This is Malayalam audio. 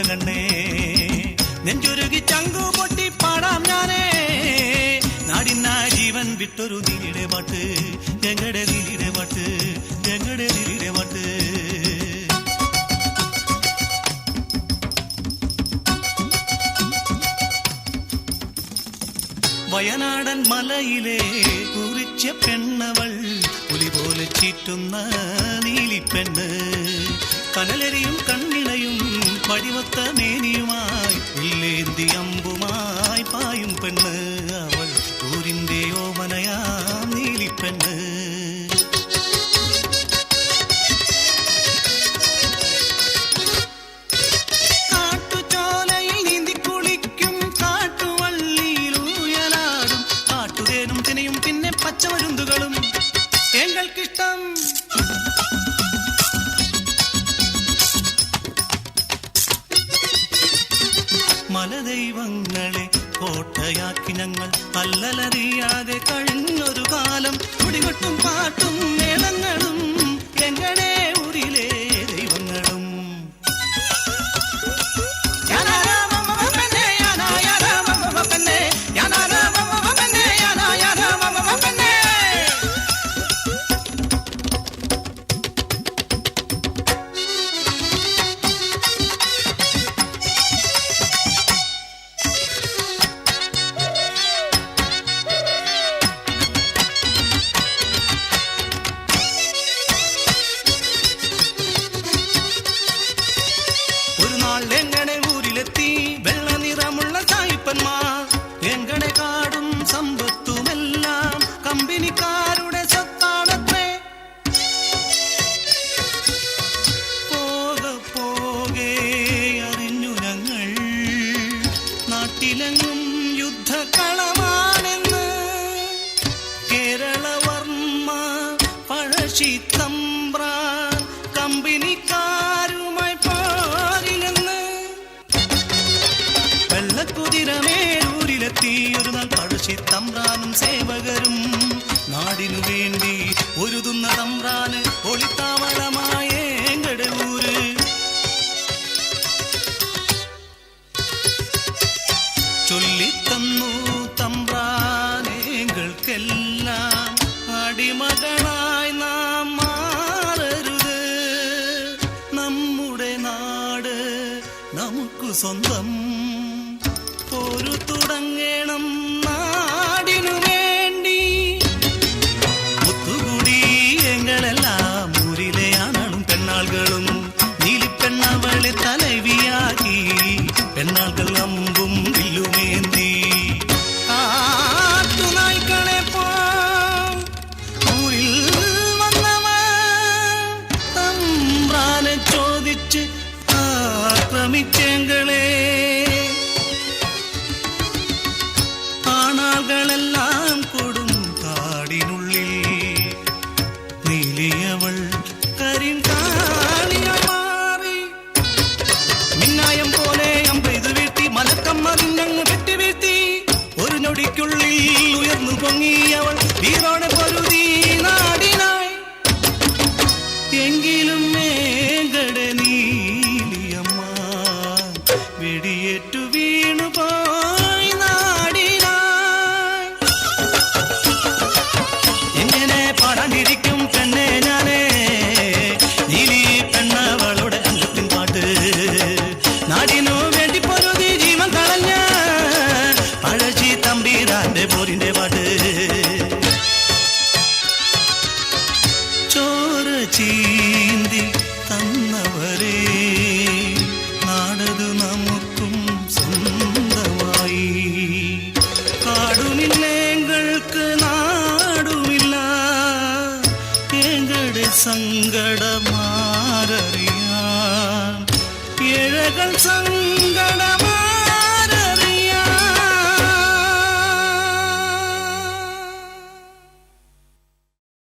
കണ്ണേ നെഞ്ചുരുകി ചങ്കു പൊട്ടി പാടാം ഞാനേ നാടിനാ ജീവൻ വിട്ടൊരു ദിലിയുടെ പാട്ട് ഞങ്ങളുടെ ദിലിയുടെ പാട്ട് ഞങ്ങളുടെ ദിലിയുടെ പാട്ട് വയനാടൻ മലയിലെ കുറിച്ച പെണ്ണവൾ പുലി പോലെ ചീറ്റുന്ന നീലിപ്പെണ്ണ് കനലരിയും കണ്ണിണയും പടിവത്ത മേനിയുമായി ഇല്ലേന്തി അമ്പുമായി പായും പെണ്ണ് അവൾ ഊരിന്റെ ഓമനയാം നീലിപ്പെണ്ണ് കാട്ടുചോലയിൽ നീന്തി കുളിക്കും കാട്ടുവള്ളിയിലൂയലാടും കാട്ടുതേനും തിനയും പിന്നെ പച്ചമരുന്നുകളും എങ്ങൾക്കിഷ്ടം മലദൈവങ്ങളെ കോട്ടയാക്കി ഞങ്ങൾ അല്ലലറിയാതെ കഴിഞ്ഞൊരു കാലം കുടികൊട്ടും പാട്ടും മേളങ്ങളും എങ്ങനെ ഊരിലെ ദൈവങ്ങളും എങ്ങനെ ഊരിലെത്തി വെള്ള നിറമുള്ള സായിപ്പന്മാർ എങ്ങനെ കാടും സമ്പത്തുമെല്ലാം കമ്പനിക്കാരുടെ സ്വത്താണത്രേ പോകെ പോകെ അറിഞ്ഞു ഞങ്ങൾ നാട്ടിലെങ്ങും യുദ്ധകളമാണെന്ന് കേരളവർമ്മ പഴശ്ശി തമ്പ്രാൻ കമ്പനിക്കാരുമായി കുതിരമേരൂരിലെത്തി ഒരു നാൾ പഴശ്ശി തമ്പ്രാനും സേവകരും നാടിനു വേണ്ടി ഒരുതുന്ന തമ്പ്രാന് ഒളിത്താവളമായ എങ്കടെ ഊര് ചൊല്ലിത്തന്നു തമ്പ്രാനേങ്ങൾക്കെല്ലാം അടിമകളായി നാം മാറരുത് നമ്മുടെ നാട് നമുക്ക് സ്വന്തം ഒരു തുടങ്ങണം നാടിനു വേണ്ടി ഒത്തുകൂടി എങ്ങളെല്ലാം ഊരിലെ ആണും പെണ്ണാളുകളും നീലിപ്പെണ്ണവളെ തലവിയാക്കി പെണ്ണാളുകൾ അമ്പും വില്ലുമേന്തി ആട്ടുനായ്ക്കളെ ഊരിൽ വന്നവൻ തമ്പ്രാനെ ചോദിച്ച് ആക്രമിച്ചെങ്ങളെ ാളെല്ലാം കൊടും കാടിനുള്ളിൽ നീലിയവൾ കരിങ്കാളിയായി മാറി മിന്നായം പോലെ അമ്പെയ്തു വീഴ്ത്തി മലക്കമ്മറിഞ്ഞങ്ങ് വെട്ടി വീഴ്ത്തി ഒരു ഞൊടിക്കുള്ളിൽ ഉയർന്നു പൊങ്ങിയവൾ വീറോടെ പൊരുതി നാടിനായി എങ്കിലും മേഘട നീലിയമ്മ വെടിയേറ്റു വീണുപോയി പാടാണ്ടിരിക്കും പെണ്ണെ ഞാനേ നീലി പെണ്ണവളുടെ അംഗത്തിൻ പാട്ട് നാടിനു വേണ്ടി പൊരുതി ജീവൻ കളഞ്ഞ പഴശ്ശി തമ്പീരാന്റെ പോരിന്റെ പാട്ട് ചോര ചീന്തി തന്നവരെ നാടതു നമുക്കും സ്വന്തമായി കാടുമില്ലേക്ക് സങ്കടമാരറിയാൻ ഏഴകൾ